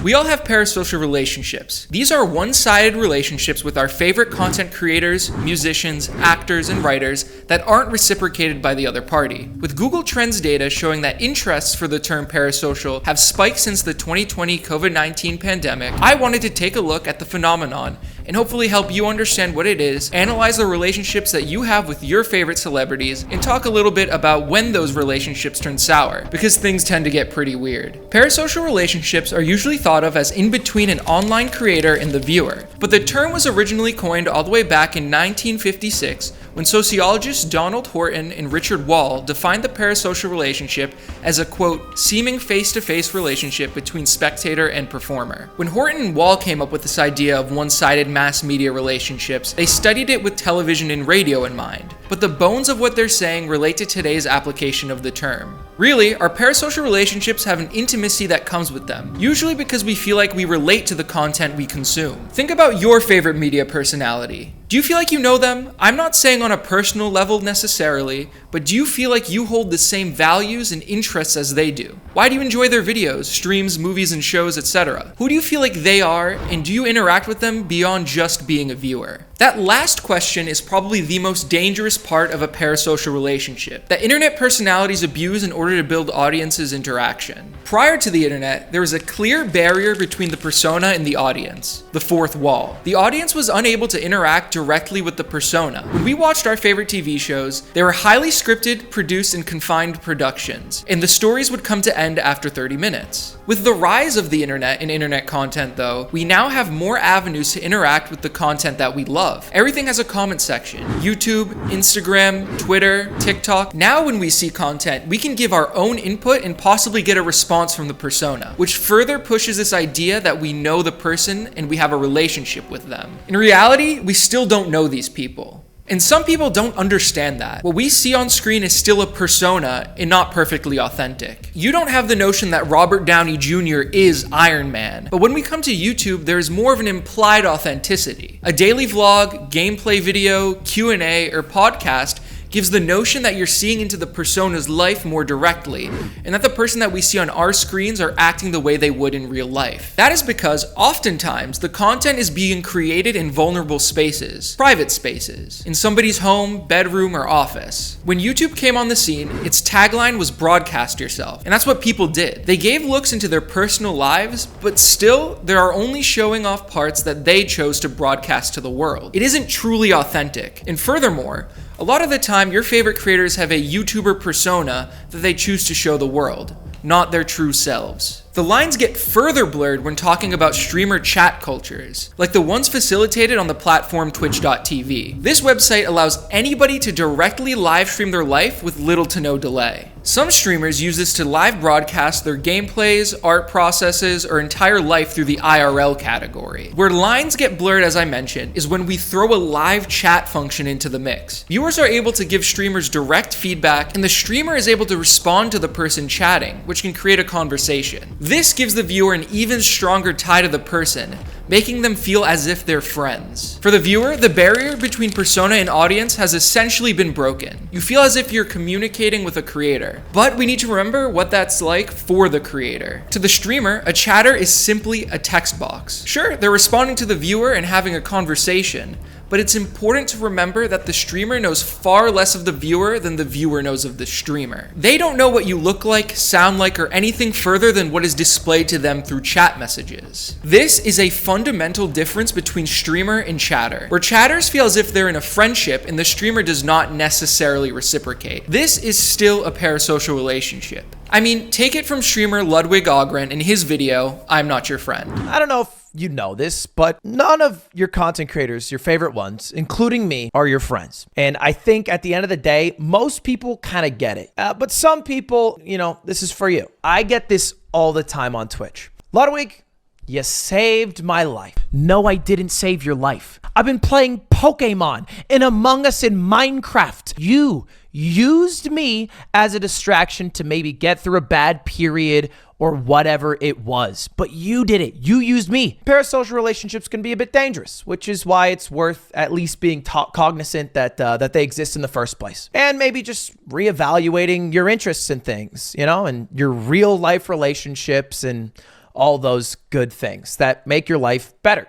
We all have parasocial relationships. These are one-sided relationships with our favorite content creators, musicians, actors, and writers that aren't reciprocated by the other party. With Google Trends data showing that interests for the term parasocial have spiked since the 2020 COVID-19 pandemic, I wanted to take a look at the phenomenon and hopefully help you understand what it is, analyze the relationships that you have with your favorite celebrities, and talk a little bit about when those relationships turn sour, because things tend to get pretty weird. Parasocial relationships are usually thought of as in between an online creator and the viewer, but the term was originally coined all the way back in 1956 when sociologists Donald Horton and Richard Wall defined the parasocial relationship as a, quote, seeming face-to-face relationship between spectator and performer. When Horton and Wall came up with this idea of one-sided mass media relationships, they studied it with television and radio in mind. But the bones of what they're saying relate to today's application of the term. Really, our parasocial relationships have an intimacy that comes with them, usually because we feel like we relate to the content we consume. Think about your favorite media personality. Do you feel like you know them? I'm not saying on a personal level necessarily, but do you feel like you hold the same values and interests as they do? Why do you enjoy their videos, streams, movies, and shows, etc.? Who do you feel like they are, and do you interact with them beyond just being a viewer? That last question is probably the most dangerous part of a parasocial relationship that internet personalities abuse in order to build audiences' interaction. Prior to the internet, there was a clear barrier between the persona and the audience, the fourth wall. The audience was unable to interact directly with the persona. When we watched our favorite TV shows, they were highly scripted, produced, and confined productions, and the stories would come to end after 30 minutes. With the rise of the internet and internet content though, we now have more avenues to interact with the content that we love. Everything has a comment section. YouTube, Instagram, Twitter, TikTok. Now when we see content, we can give our own input and possibly get a response from the persona, which further pushes this idea that we know the person and we have a relationship with them. In reality, we still don't know these people. And some people don't understand that. What we see on screen is still a persona and not perfectly authentic. You don't have the notion that Robert Downey Jr. is Iron Man, but when we come to YouTube, there is more of an implied authenticity. A daily vlog, gameplay video, Q&A, or podcast gives the notion that you're seeing into the persona's life more directly, and that the person that we see on our screens are acting the way they would in real life. That is because oftentimes the content is being created in vulnerable spaces, private spaces, in somebody's home, bedroom, or office. When YouTube came on the scene, its tagline was broadcast yourself, and that's what people did. They gave looks into their personal lives, but still, they are only showing off parts that they chose to broadcast to the world. It isn't truly authentic, and furthermore, a lot of the time, your favorite creators have a YouTuber persona that they choose to show the world, not their true selves. The lines get further blurred when talking about streamer chat cultures, like the ones facilitated on the platform Twitch.tv. This website allows anybody to directly live stream their life with little to no delay. Some streamers use this to live broadcast their gameplays, art processes, or entire life through the IRL category. Where lines get blurred, as I mentioned, is when we throw a live chat function into the mix. Viewers are able to give streamers direct feedback, and the streamer is able to respond to the person chatting, which can create a conversation. This gives the viewer an even stronger tie to the person, making them feel as if they're friends. For the viewer, the barrier between persona and audience has essentially been broken. You feel as if you're communicating with a creator, but we need to remember what that's like for the creator. To the streamer, a chatter is simply a text box. Sure, they're responding to the viewer and having a conversation, but it's important to remember that the streamer knows far less of the viewer than the viewer knows of the streamer. They don't know what you look like, sound like, or anything further than what is displayed to them through chat messages. This is a fundamental difference between streamer and chatter, where chatters feel as if they're in a friendship and the streamer does not necessarily reciprocate. This is still a parasocial relationship. I mean, take it from streamer Ludwig in his video, I'm Not Your Friend. I don't know if you know this, but none of your content creators, your favorite ones, including me, are your friends. And I think at the end of the day, most people kind of get it. But some people, this is for you. I get this all the time on Twitch. Ludwig, you saved my life. No, I didn't save your life. I've been playing Pokemon and Among Us in Minecraft. You used me as a distraction to maybe get through a bad period or whatever it was. But you did it. You used me. Parasocial relationships can be a bit dangerous, which is why it's worth at least being cognizant that they exist in the first place. And maybe just reevaluating your interests in things, and your real life relationships and all those good things that make your life better,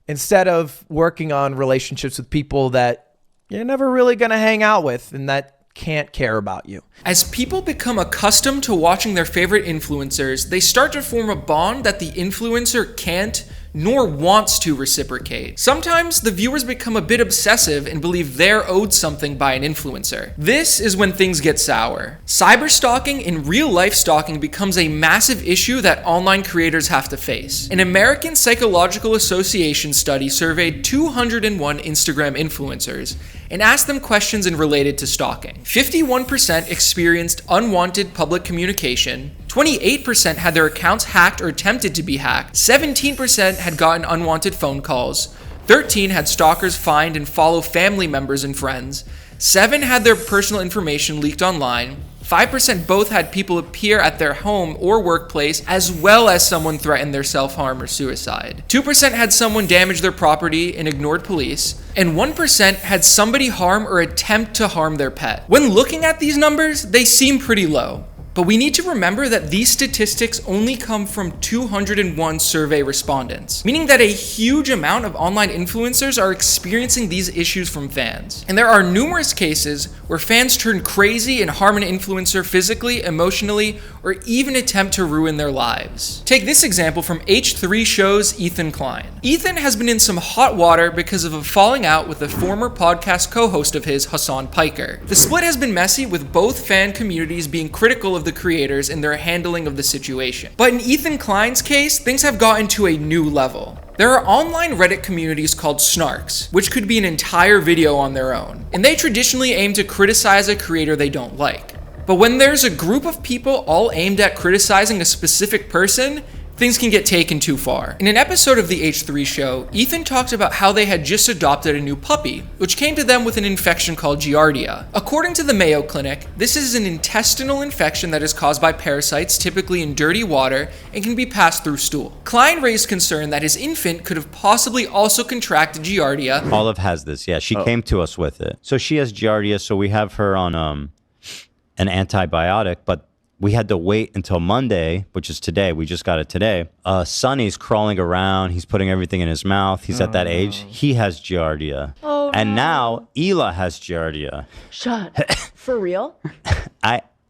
instead of working on relationships with people that you're never really going to hang out with and that can't care about you. As people become accustomed to watching their favorite influencers, they start to form a bond that the influencer can't nor wants to reciprocate. Sometimes the viewers become a bit obsessive and believe they're owed something by an influencer. This is when things get sour. Cyberstalking and real-life stalking becomes a massive issue that online creators have to face. An American Psychological Association study surveyed 201 Instagram influencers and asked them questions related to stalking. 51% experienced unwanted public communication, 28% had their accounts hacked or attempted to be hacked, 17% had gotten unwanted phone calls, 13% had stalkers find and follow family members and friends, 7% had their personal information leaked online, 5% both had people appear at their home or workplace, as well as someone threaten their self-harm or suicide. 2% had someone damage their property and ignored police, and 1% had somebody harm or attempt to harm their pet. When looking at these numbers, they seem pretty low. But we need to remember that these statistics only come from 201 survey respondents, meaning that a huge amount of online influencers are experiencing these issues from fans. And there are numerous cases where fans turn crazy and harm an influencer physically, emotionally, or even attempt to ruin their lives. Take this example from H3 show's Ethan Klein. Ethan has been in some hot water because of a falling out with a former podcast co-host of his, Hasan Piker. The split has been messy, with both fan communities being critical of the creators and their handling of the situation. But in Ethan Klein's case, things have gotten to a new level. There are online Reddit communities called snarks, which could be an entire video on their own, and they traditionally aim to criticize a creator they don't like. But when there's a group of people all aimed at criticizing a specific person, things can get taken too far. In an episode of the H3 show, Ethan talked about how they had just adopted a new puppy, which came to them with an infection called Giardia. According to the Mayo Clinic, this is an intestinal infection that is caused by parasites, typically in dirty water, and can be passed through stool. Klein raised concern that his infant could have possibly also contracted Giardia. Olive has this, yeah. She came to us with it. So she has Giardia, so we have her on an antibiotic, but we had to wait until Monday, which is today. We just got it today. Sonny's crawling around. He's putting everything in his mouth. He's at that age. He has Giardia. Oh, and no. now Ela has Giardia. Shut. For real?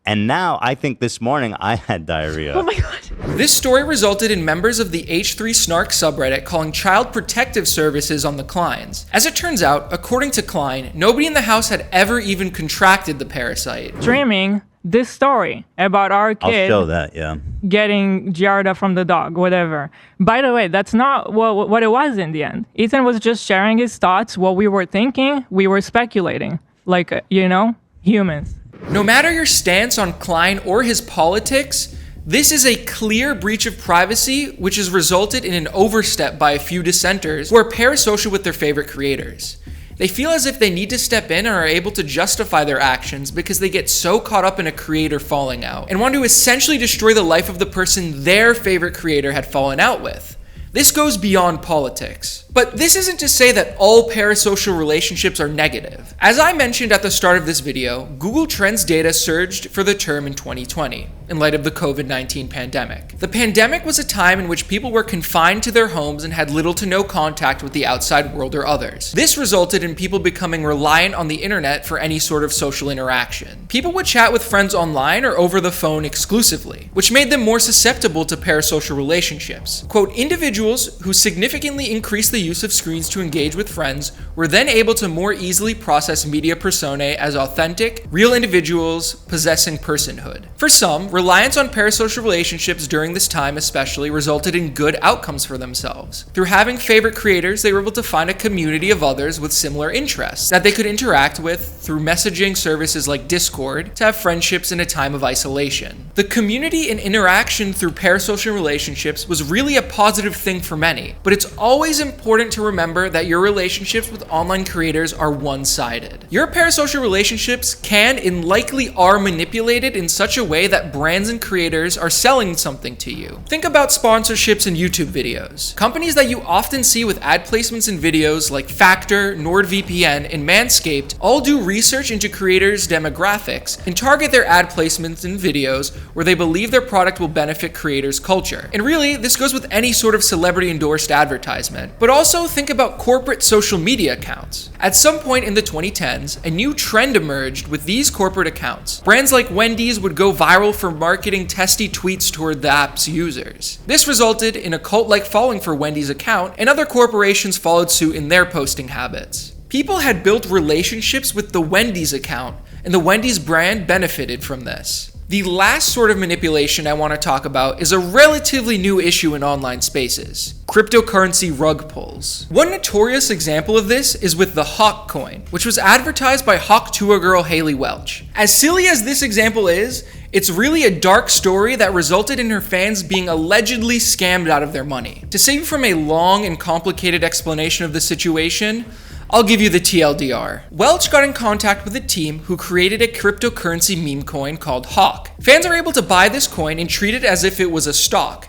And now I think this morning I had diarrhea. Oh my god. This story resulted in members of the H3 Snark subreddit calling Child Protective Services on the Kleins. As it turns out, according to Klein, nobody in the house had ever even contracted the parasite. Streaming this story about our I'll kid show that, yeah. getting Giardia from the dog, whatever. By the way, that's not what it was in the end. Ethan was just sharing his thoughts, what we were thinking, we were speculating. Like, humans. No matter your stance on Klein or his politics, this is a clear breach of privacy, which has resulted in an overstep by a few dissenters who are parasocial with their favorite creators. They feel as if they need to step in and are able to justify their actions because they get so caught up in a creator falling out and want to essentially destroy the life of the person their favorite creator had fallen out with. This goes beyond politics. But this isn't to say that all parasocial relationships are negative. As I mentioned at the start of this video, Google Trends data surged for the term in 2020 in light of the COVID-19 pandemic. The pandemic was a time in which people were confined to their homes and had little to no contact with the outside world or others. This resulted in people becoming reliant on the internet for any sort of social interaction. People would chat with friends online or over the phone exclusively, which made them more susceptible to parasocial relationships. Quote, individuals who significantly increased the use of screens to engage with friends were then able to more easily process media personae as authentic, real individuals possessing personhood. For some, reliance on parasocial relationships during this time especially resulted in good outcomes for themselves. Through having favorite creators, they were able to find a community of others with similar interests that they could interact with through messaging services like Discord to have friendships in a time of isolation. The community and interaction through parasocial relationships was really a positive thing for many, but it's always important to remember that your relationships with online creators are one-sided. Your parasocial relationships can and likely are manipulated in such a way that brands and creators are selling something to you. Think about sponsorships in YouTube videos. Companies that you often see with ad placements in videos like Factor, NordVPN, and Manscaped all do research into creators' demographics and target their ad placements in videos where they believe their product will benefit creators' culture. And really, this goes with any sort of celebrity-endorsed advertisement. But also think about corporate social media accounts. At some point in the 2010s, a new trend emerged with these corporate accounts. Brands like Wendy's would go viral for marketing testy tweets toward the app's users. This resulted in a cult-like following for Wendy's account, and other corporations followed suit in their posting habits. People had built relationships with the Wendy's account, and the Wendy's brand benefited from this. The last sort of manipulation I want to talk about is a relatively new issue in online spaces: cryptocurrency rug pulls. One notorious example of this is with the Hawk coin, which was advertised by Hawk Tuah girl Haley Welch. As silly as this example is, it's really a dark story that resulted in her fans being allegedly scammed out of their money. To save you from a long and complicated explanation of the situation, I'll give you the TLDR. Welch got in contact with a team who created a cryptocurrency meme coin called Hawk. Fans are able to buy this coin and treat it as if it was a stock.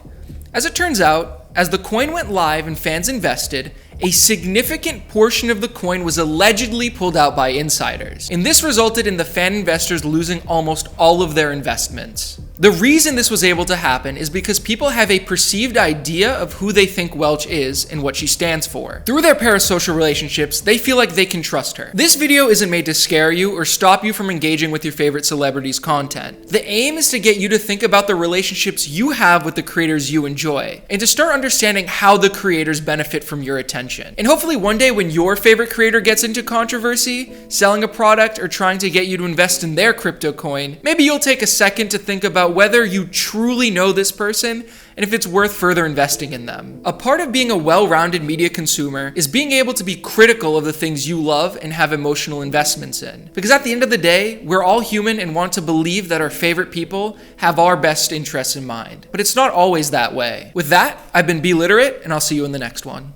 As it turns out, as the coin went live and fans invested, a significant portion of the coin was allegedly pulled out by insiders. And this resulted in the fan investors losing almost all of their investments. The reason this was able to happen is because people have a perceived idea of who they think Welch is and what she stands for. Through their parasocial relationships, they feel like they can trust her. This video isn't made to scare you or stop you from engaging with your favorite celebrities' content. The aim is to get you to think about the relationships you have with the creators you enjoy, and to start understanding how the creators benefit from your attention. And hopefully one day when your favorite creator gets into controversy, selling a product or trying to get you to invest in their crypto coin, maybe you'll take a second to think about whether you truly know this person and if it's worth further investing in them. A part of being a well-rounded media consumer is being able to be critical of the things you love and have emotional investments in. Because at the end of the day, we're all human and want to believe that our favorite people have our best interests in mind. But it's not always that way. With that, I've been BeLiterate, and I'll see you in the next one.